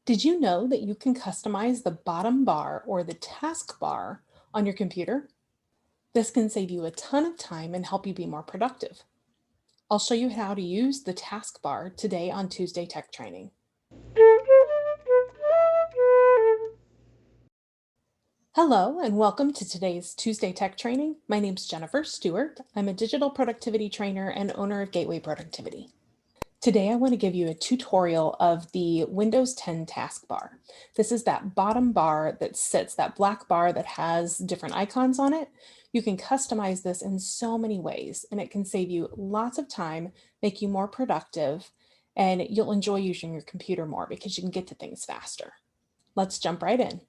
Did you know that you can customize the bottom bar or the taskbar on your computer? This can save you a ton of time and help you be more productive. I'll show you how to use the taskbar today on Tuesday Tech Training. Hello and welcome to today's Tuesday Tech Training. My name's Jennifer Stewart. I'm a digital productivity trainer and owner of Gateway Productivity. Today, I want to give you a tutorial of the Windows 10 taskbar. This is that bottom bar that sits, that black bar that has different icons on it. You can customize this in so many ways, and it can save you lots of time, make you more productive, and you'll enjoy using your computer more because you can get to things faster. Let's jump right in.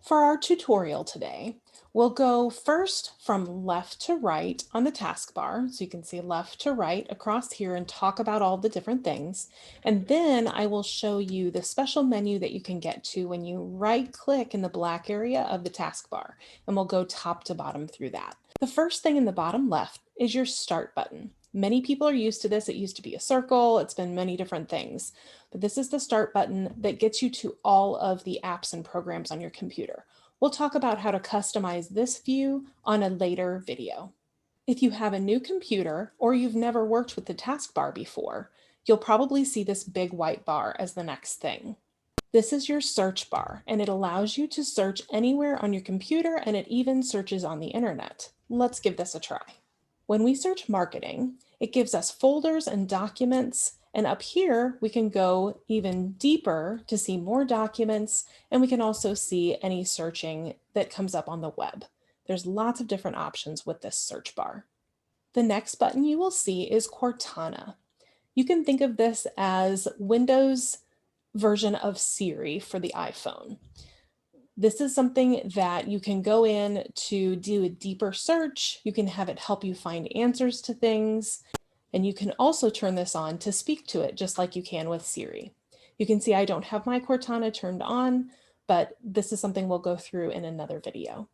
For our tutorial today, we'll go first from left to right on the taskbar. So you can see left to right across here and talk about all the different things. And then I will show you the special menu that you can get to when you right click in the black area of the taskbar. And we'll go top to bottom through that. The first thing in the bottom left is your start button. Many people are used to this. It used to be a circle. It's been many different things. But this is the start button that gets you to all of the apps and programs on your computer. We'll talk about how to customize this view on a later video. If you have a new computer or you've never worked with the taskbar before, you'll probably see this big white bar as the next thing. This is your search bar, and it allows you to search anywhere on your computer, and it even searches on the internet. Let's give this a try. When we search marketing, it gives us folders and documents, and up here we can go even deeper to see more documents, and we can also see any searching that comes up on the web. There's lots of different options with this search bar. The next button you will see is Cortana. You can think of this as Windows version of Siri for the iPhone. This is something that you can go in to do a deeper search. You can have it help you find answers to things. And you can also turn this on to speak to it just like you can with Siri. You can see I don't have my Cortana turned on, but this is something we'll go through in another video.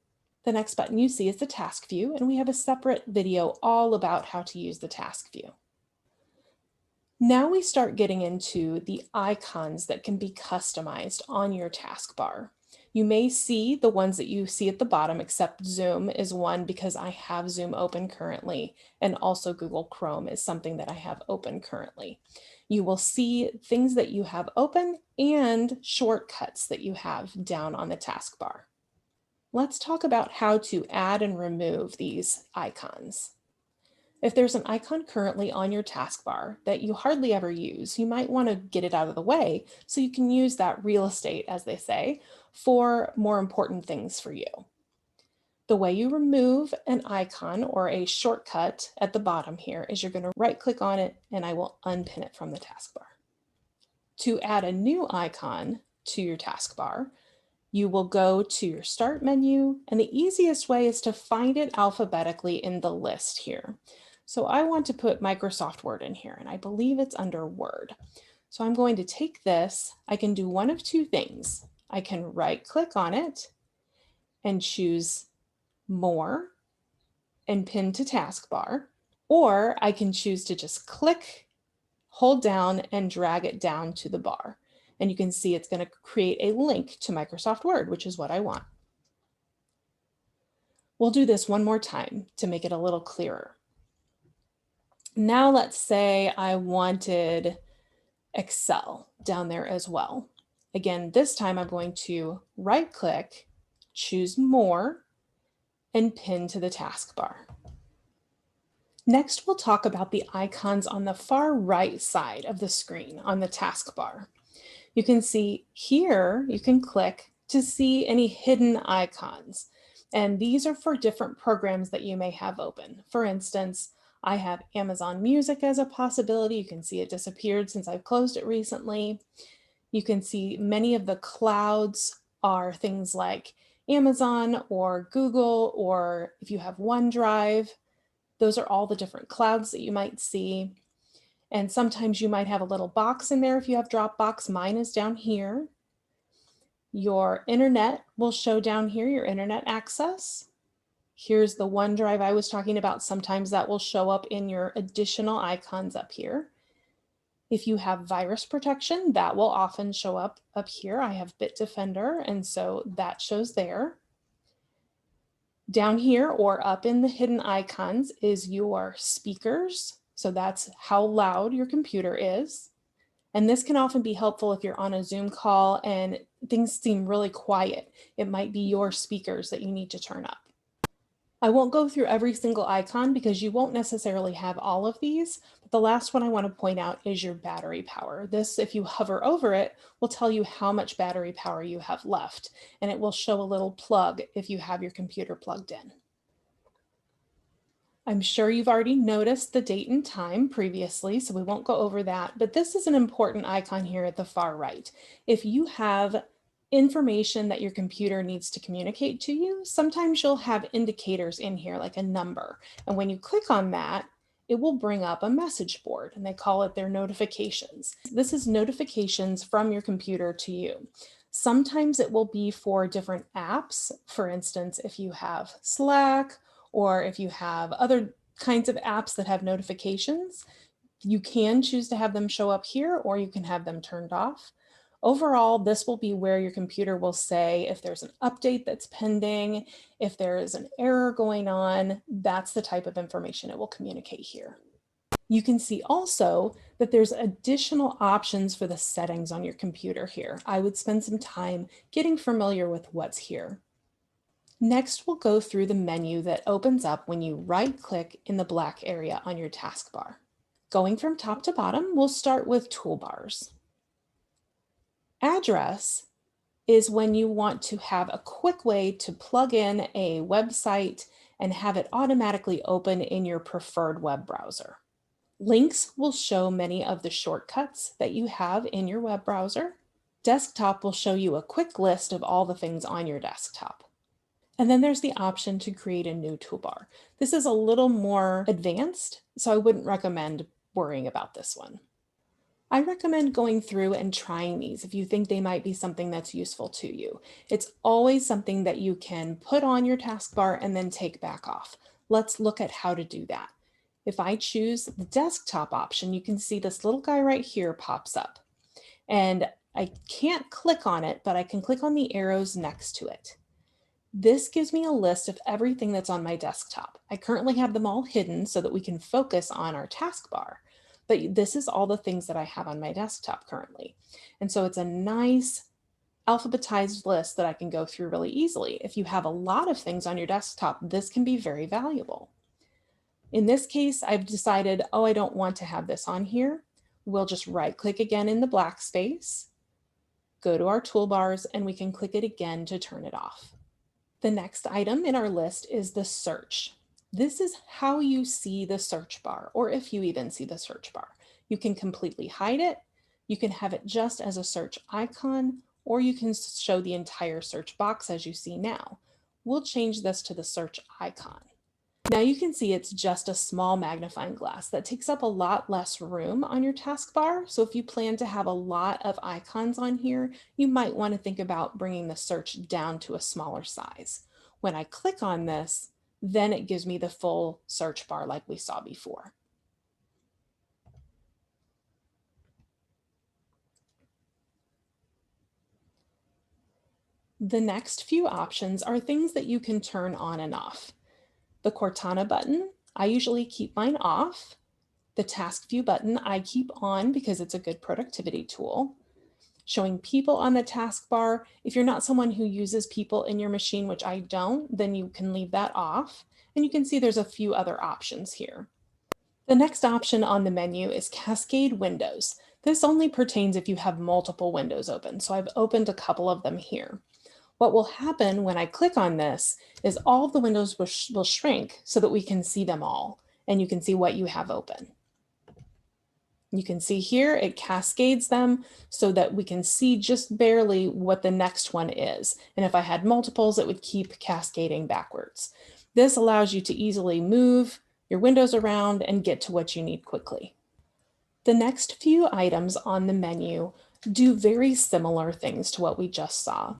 The next button you see is the task view, and we have a separate video all about how to use the task view. Now we start getting into the icons that can be customized on your taskbar. You may see the ones that you see at the bottom, except Zoom is one because I have Zoom open currently, and also Google Chrome is something that I have open currently. You will see things that you have open and shortcuts that you have down on the taskbar. Let's talk about how to add and remove these icons. If there's an icon currently on your taskbar that you hardly ever use, you might want to get it out of the way so you can use that real estate, as they say, for more important things for you. The way you remove an icon or a shortcut at the bottom here is you're going to right click on it and I will unpin it from the taskbar. To add a new icon to your taskbar, you will go to your start menu, and the easiest way is to find it alphabetically in the list here. So I want to put Microsoft Word in here, and I believe it's under Word. So I'm going to take this. I can do one of two things. I can right click on it and choose More and pin to taskbar, or I can choose to just click, hold down, and drag it down to the bar. And you can see it's going to create a link to Microsoft Word, which is what I want. We'll do this one more time to make it a little clearer. Now let's say I wanted Excel down there as well. Again, this time I'm going to right click, choose More, and pin to the taskbar. Next, we'll talk about the icons on the far right side of the screen on the taskbar. You can see here, you can click to see any hidden icons. And these are for different programs that you may have open. For instance, I have Amazon Music as a possibility. You can see it disappeared since I've closed it recently. You can see many of the clouds are things like Amazon or Google, or if you have OneDrive, those are all the different clouds that you might see. And sometimes you might have a little box in there if you have Dropbox. Mine is down here. Your internet will show down here, your internet access. Here's the OneDrive I was talking about. Sometimes that will show up in your additional icons up here. If you have virus protection, that will often show up here. I have Bitdefender, and so that shows there. Down here or up in the hidden icons is your speakers. So that's how loud your computer is. And this can often be helpful if you're on a Zoom call and things seem really quiet. It might be your speakers that you need to turn up. I won't go through every single icon because you won't necessarily have all of these, but the last one I want to point out is your battery power. This, if you hover over it, will tell you how much battery power you have left, and it will show a little plug if you have your computer plugged in. I'm sure you've already noticed the date and time previously, so we won't go over that, but this is an important icon here at the far right. If you have information that your computer needs to communicate to you, sometimes you'll have indicators in here like a number. And when you click on that, it will bring up a message board, and they call it their notifications. This is notifications from your computer to you. Sometimes it will be for different apps. For instance, if you have Slack, or if you have other kinds of apps that have notifications, you can choose to have them show up here, or you can have them turned off. Overall, this will be where your computer will say if there's an update that's pending, if there is an error going on, that's the type of information it will communicate here. You can see also that there's additional options for the settings on your computer here. I would spend some time getting familiar with what's here. Next, we'll go through the menu that opens up when you right-click in the black area on your taskbar. Going from top to bottom, we'll start with toolbars. Address is when you want to have a quick way to plug in a website and have it automatically open in your preferred web browser. Links will show many of the shortcuts that you have in your web browser. Desktop will show you a quick list of all the things on your desktop. And then there's the option to create a new toolbar. This is a little more advanced, so I wouldn't recommend worrying about this one. I recommend going through and trying these if you think they might be something that's useful to you. It's always something that you can put on your taskbar and then take back off. Let's look at how to do that. If I choose the desktop option, you can see this little guy right here pops up. And I can't click on it, but I can click on the arrows next to it. This gives me a list of everything that's on my desktop. I currently have them all hidden so that we can focus on our taskbar, but this is all the things that I have on my desktop currently. And so it's a nice alphabetized list that I can go through really easily. If you have a lot of things on your desktop, this can be very valuable. In this case, I've decided, oh, I don't want to have this on here. We'll just right-click again in the black space, go to our toolbars, and we can click it again to turn it off. The next item in our list is the search. This is how you see the search bar, or if you even see the search bar. You can completely hide it, you can have it just as a search icon, or you can show the entire search box as you see now. We'll change this to the search icon. Now you can see it's just a small magnifying glass that takes up a lot less room on your taskbar. So if you plan to have a lot of icons on here, you might want to think about bringing the search down to a smaller size. When I click on this, then it gives me the full search bar like we saw before. The next few options are things that you can turn on and off. The Cortana button, I usually keep mine off. The task view button I keep on because it's a good productivity tool. Showing people on the taskbar, if you're not someone who uses people in your machine, which I don't, then you can leave that off. And you can see there's a few other options here. The next option on the menu is Cascade Windows. This only pertains if you have multiple windows open, so I've opened a couple of them here. What will happen when I click on this is all of the windows will shrink so that we can see them all, and you can see what you have open. You can see here it cascades them so that we can see just barely what the next one is. And if I had multiples, it would keep cascading backwards. This allows you to easily move your windows around and get to what you need quickly. The next few items on the menu do very similar things to what we just saw.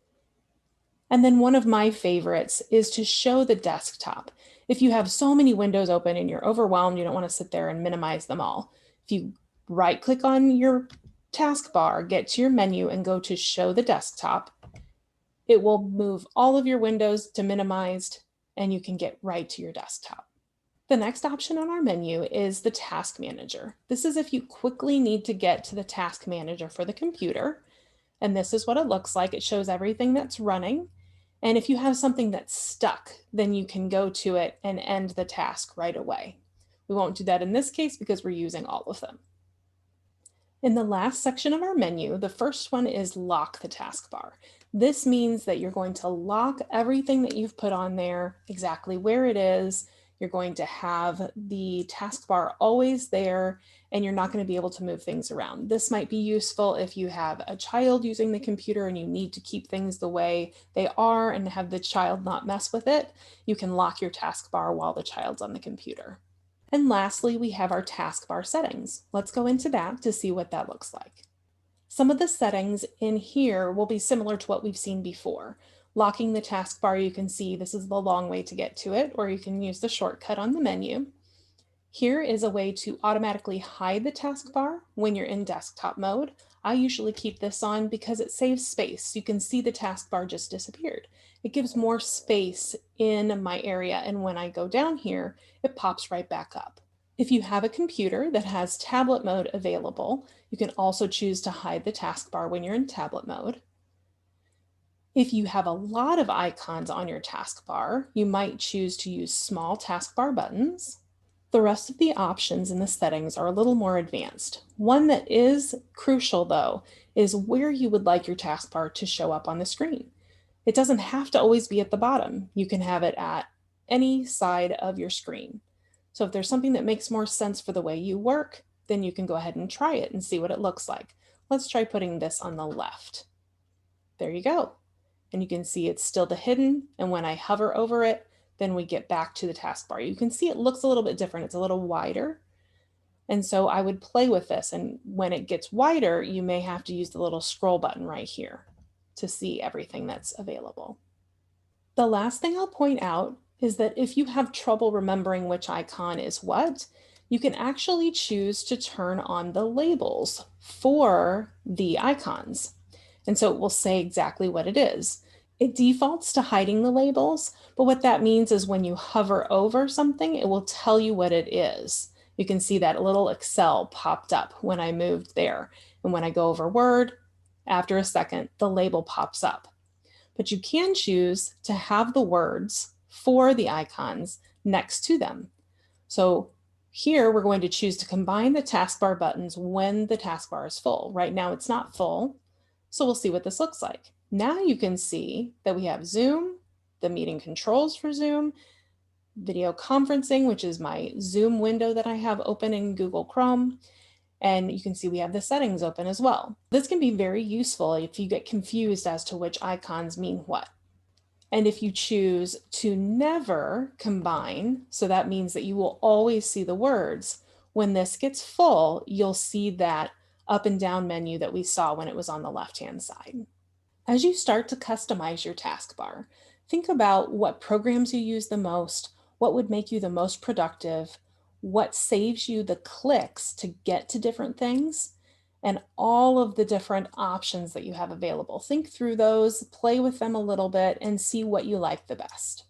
And then one of my favorites is to show the desktop. If you have so many windows open and you're overwhelmed, you don't want to sit there and minimize them all. If you right-click on your taskbar, get to your menu, and go to Show the Desktop. It will move all of your windows to minimized, and you can get right to your desktop. The next option on our menu is the Task Manager. This is if you quickly need to get to the Task Manager for the computer, and this is what it looks like. It shows everything that's running, and if you have something that's stuck, then you can go to it and end the task right away. We won't do that in this case because we're using all of them. In the last section of our menu, the first one is Lock the Taskbar. This means that you're going to lock everything that you've put on there exactly where it is. You're going to have the taskbar always there, and you're not going to be able to move things around. This might be useful if you have a child using the computer and you need to keep things the way they are and have the child not mess with it. You can lock your taskbar while the child's on the computer. And lastly, we have our taskbar settings. Let's go into that to see what that looks like. Some of the settings in here will be similar to what we've seen before. Locking the taskbar, you can see this is the long way to get to it, or you can use the shortcut on the menu. Here is a way to automatically hide the taskbar when you're in desktop mode. I usually keep this on because it saves space. You can see the taskbar just disappeared. It gives more space in my area, and when I go down here, it pops right back up. If you have a computer that has tablet mode available, you can also choose to hide the taskbar when you're in tablet mode. If you have a lot of icons on your taskbar, you might choose to use small taskbar buttons. The rest of the options in the settings are a little more advanced. One that is crucial, though, is where you would like your taskbar to show up on the screen. It doesn't have to always be at the bottom. You can have it at any side of your screen. So if there's something that makes more sense for the way you work, then you can go ahead and try it and see what it looks like. Let's try putting this on the left. There you go. And you can see it's still the hidden, and when I hover over it, then we get back to the taskbar. You can see it looks a little bit different. It's a little wider. And so I would play with this, and when it gets wider, you may have to use the little scroll button right here to see everything that's available. The last thing I'll point out is that if you have trouble remembering which icon is what, you can actually choose to turn on the labels for the icons. And so it will say exactly what it is. It defaults to hiding the labels, but what that means is when you hover over something, it will tell you what it is. You can see that little Excel popped up when I moved there. And when I go over Word, after a second, the label pops up. But you can choose to have the words for the icons next to them. So here we're going to choose to combine the taskbar buttons when the taskbar is full. Right now it's not full, so we'll see what this looks like. Now you can see that we have Zoom, the meeting controls for Zoom, video conferencing, which is my Zoom window that I have open in Google Chrome, and you can see we have the settings open as well. This can be very useful if you get confused as to which icons mean what. And if you choose to never combine, so that means that you will always see the words, when this gets full, you'll see that up and down menu that we saw when it was on the left-hand side. As you start to customize your taskbar, think about what programs you use the most, what would make you the most productive, what saves you the clicks to get to different things, and all of the different options that you have available. Think through those, play with them a little bit, and see what you like the best.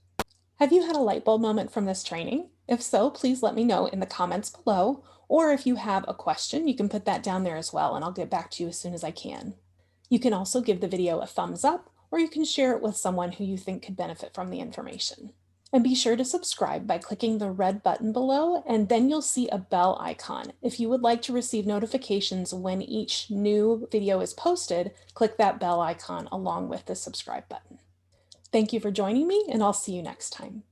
Have you had a light bulb moment from this training? If so, please let me know in the comments below, or if you have a question, you can put that down there as well, and I'll get back to you as soon as I can. You can also give the video a thumbs up, or you can share it with someone who you think could benefit from the information. And be sure to subscribe by clicking the red button below, and then you'll see a bell icon. If you would like to receive notifications when each new video is posted, click that bell icon along with the subscribe button. Thank you for joining me, and I'll see you next time.